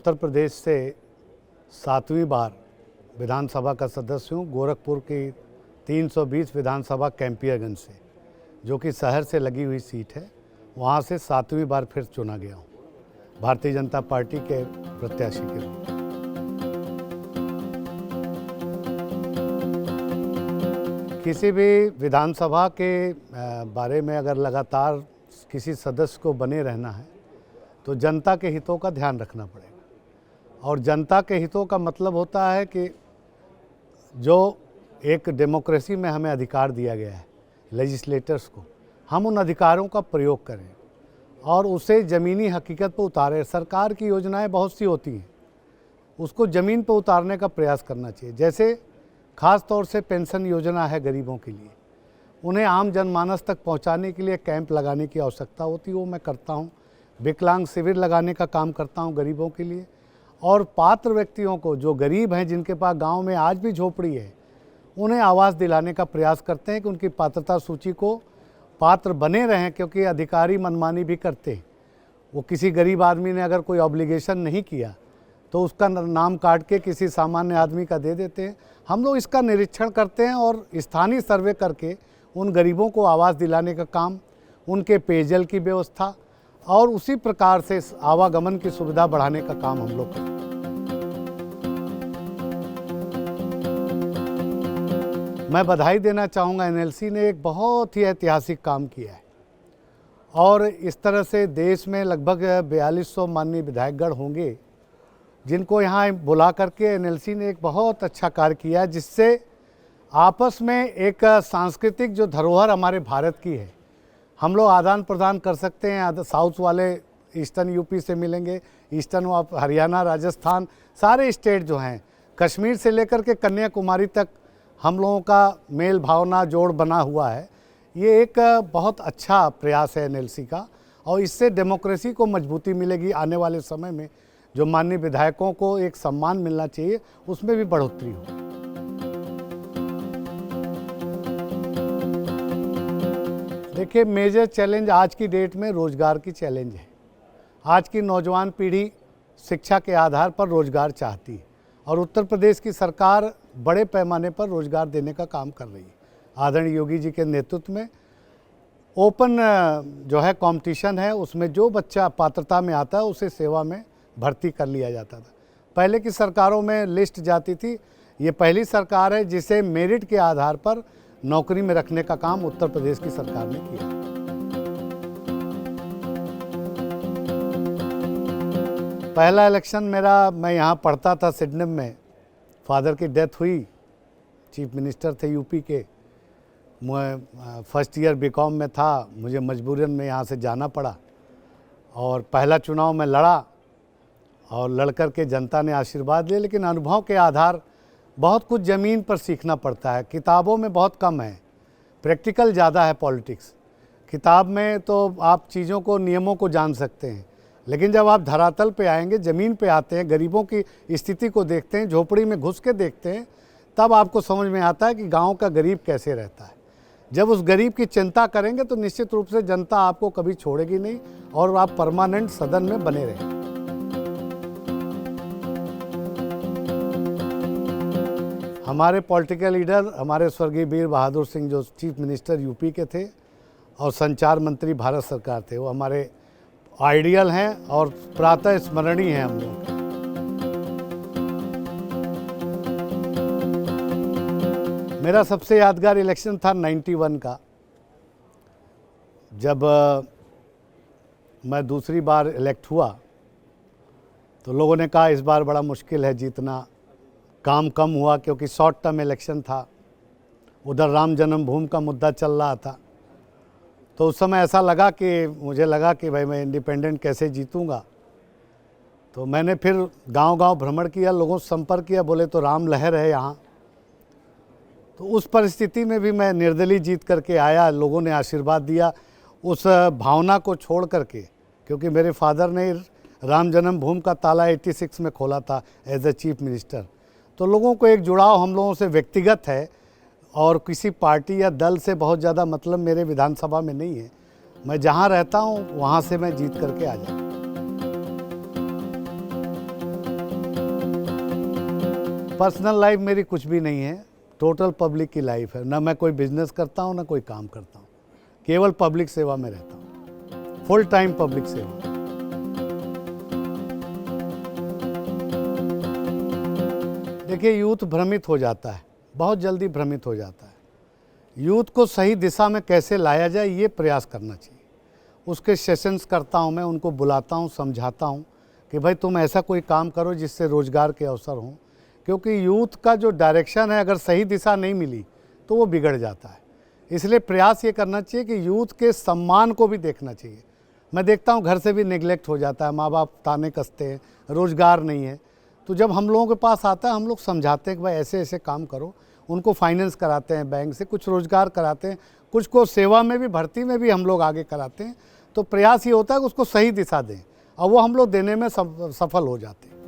उत्तर प्रदेश से 7वीं बार विधानसभा का सदस्य हूँ। गोरखपुर की 320 विधानसभा कैंपियरगंज से, जो कि शहर से लगी हुई सीट है, वहाँ से 7वीं बार फिर चुना गया हूँ भारतीय जनता पार्टी के प्रत्याशी के रूप में। किसी भी विधानसभा के बारे में अगर लगातार किसी सदस्य को बने रहना है तो जनता के हितों का ध्यान रखना पड़ेगा। और जनता के हितों का मतलब होता है कि जो एक डेमोक्रेसी में हमें अधिकार दिया गया है लेजिस्लेटर्स को, हम उन अधिकारों का प्रयोग करें और उसे ज़मीनी हकीकत पर उतारें। सरकार की योजनाएं बहुत सी होती हैं, उसको ज़मीन पर उतारने का प्रयास करना चाहिए। जैसे ख़ास तौर से पेंशन योजना है गरीबों के लिए, उन्हें आम जनमानस तक पहुंचाने के लिए कैंप लगाने की आवश्यकता होती है, वो मैं करता हूं। विकलांग शिविर लगाने का काम करता हूं गरीबों के लिए। और पात्र व्यक्तियों को, जो गरीब हैं, जिनके पास गांव में आज भी झोपड़ी है, उन्हें आवास दिलाने का प्रयास करते हैं कि उनकी पात्रता सूची को पात्र बने रहें, क्योंकि अधिकारी मनमानी भी करते हैं। वो किसी गरीब आदमी ने अगर कोई ऑब्लिगेशन नहीं किया तो उसका नाम काट के किसी सामान्य आदमी का दे देते हैं। हम लोग इसका निरीक्षण करते हैं और स्थानीय सर्वे करके उन गरीबों को आवास दिलाने का काम, उनके पेयजल की व्यवस्था और उसी प्रकार से आवागमन की सुविधा बढ़ाने का काम हम लोग करते हैं। मैं बधाई देना चाहूँगा, एनएलसी ने एक बहुत ही ऐतिहासिक काम किया है और इस तरह से देश में लगभग 4200 माननीय विधायकगण होंगे जिनको यहाँ बुला करके एनएलसी ने एक बहुत अच्छा कार्य किया, जिससे आपस में एक सांस्कृतिक जो धरोहर हमारे भारत की है, हम लोग आदान प्रदान कर सकते हैं। साउथ वाले ईस्टर्न यूपी से मिलेंगे, ईस्टर्न हरियाणा, राजस्थान, सारे स्टेट जो हैं, कश्मीर से लेकर के कन्याकुमारी तक हम लोगों का मेल भावना जोड़ बना हुआ है। ये एक बहुत अच्छा प्रयास है एनएलसी का और इससे डेमोक्रेसी को मजबूती मिलेगी। आने वाले समय में जो माननीय विधायकों को एक सम्मान मिलना चाहिए, उसमें भी बढ़ोतरी हो। देखिए, मेजर चैलेंज आज की डेट में रोजगार की चैलेंज है। आज की नौजवान पीढ़ी शिक्षा के आधार पर रोजगार चाहती है और उत्तर प्रदेश की सरकार बड़े पैमाने पर रोजगार देने का काम कर रही है। आदरणीय योगी जी के नेतृत्व में ओपन जो है कंपटीशन है, उसमें जो बच्चा पात्रता में आता है उसे सेवा में भर्ती कर लिया जाता था। पहले की सरकारों में लिस्ट जाती थी, ये पहली सरकार है जिसे मेरिट के आधार पर नौकरी में रखने का काम उत्तर प्रदेश की सरकार ने किया। पहला इलेक्शन मेरा, मैं यहाँ पढ़ता था सिडनी में, फादर की डेथ हुई, चीफ मिनिस्टर थे यूपी के, मैं फर्स्ट ईयर बीकॉम में था, मुझे मजबूरन में यहाँ से जाना पड़ा और पहला चुनाव में लड़ा और लड़कर के जनता ने आशीर्वाद लिया। लेकिन अनुभव के आधार बहुत कुछ ज़मीन पर सीखना पड़ता है, किताबों में बहुत कम है, प्रैक्टिकल ज़्यादा है पॉलिटिक्स। किताब में तो आप चीज़ों को, नियमों को जान सकते हैं, लेकिन जब आप धरातल पे आएंगे, ज़मीन पे आते हैं, गरीबों की स्थिति को देखते हैं, झोपड़ी में घुस के देखते हैं, तब आपको समझ में आता है कि गाँव का गरीब कैसे रहता है। जब उस गरीब की चिंता करेंगे तो निश्चित रूप से जनता आपको कभी छोड़ेगी नहीं और आप परमानेंट सदन में बने रहेंगे। हमारे पॉलिटिकल लीडर, हमारे स्वर्गीय वीर बहादुर सिंह, जो चीफ मिनिस्टर यूपी के थे और संचार मंत्री भारत सरकार थे, वो हमारे आइडियल हैं और प्रातः स्मरणीय हैं हम लोग। मेरा सबसे यादगार इलेक्शन था 91 का, जब मैं दूसरी बार इलेक्ट हुआ तो लोगों ने कहा इस बार बड़ा मुश्किल है जीतना। काम कम हुआ क्योंकि शॉर्ट टर्म इलेक्शन था, उधर राम जन्मभूमि का मुद्दा चल रहा था। तो उस समय ऐसा लगा कि मुझे लगा कि भाई मैं इंडिपेंडेंट कैसे जीतूंगा। तो मैंने फिर गांव-गांव भ्रमण किया, लोगों से संपर्क किया, बोले तो राम लहर है यहाँ। तो उस परिस्थिति में भी मैं निर्दलीय जीत करके आया, लोगों ने आशीर्वाद दिया। उस भावना को छोड़ करके, क्योंकि मेरे फादर ने राम जन्मभूमि का ताला 86 में खोला था एज ए चीफ मिनिस्टर, तो लोगों को एक जुड़ाव हम लोगों से व्यक्तिगत है और किसी पार्टी या दल से बहुत ज़्यादा मतलब मेरे विधानसभा में नहीं है। मैं जहाँ रहता हूँ वहाँ से मैं जीत करके आ जाता हूँ। पर्सनल लाइफ मेरी कुछ भी नहीं है, टोटल पब्लिक की लाइफ है। ना मैं कोई बिजनेस करता हूँ, ना कोई काम करता हूँ, केवल पब्लिक सेवा में रहता हूँ, फुल टाइम पब्लिक सेवा। देखिए, यूथ भ्रमित हो जाता है, बहुत जल्दी भ्रमित हो जाता है। यूथ को सही दिशा में कैसे लाया जाए, ये प्रयास करना चाहिए। उसके सेशंस करता हूँ, मैं उनको बुलाता हूँ, समझाता हूँ कि भाई तुम ऐसा कोई काम करो जिससे रोज़गार के अवसर हों, क्योंकि यूथ का जो डायरेक्शन है, अगर सही दिशा नहीं मिली तो वो बिगड़ जाता है। इसलिए प्रयास ये करना चाहिए कि यूथ के सम्मान को भी देखना चाहिए। मैं देखता हूँ घर से भी नेग्लेक्ट हो जाता है, माँ बाप ताने कसते हैं, रोज़गार नहीं है। तो जब हम लोगों के पास आता है, हम लोग समझाते हैं कि भाई ऐसे ऐसे काम करो, उनको फाइनेंस कराते हैं बैंक से, कुछ रोज़गार कराते हैं, कुछ को सेवा में भी, भर्ती में भी हम लोग आगे कराते हैं। तो प्रयास ये होता है कि उसको सही दिशा दें, और वो हम लोग देने में सफल हो जाते हैं।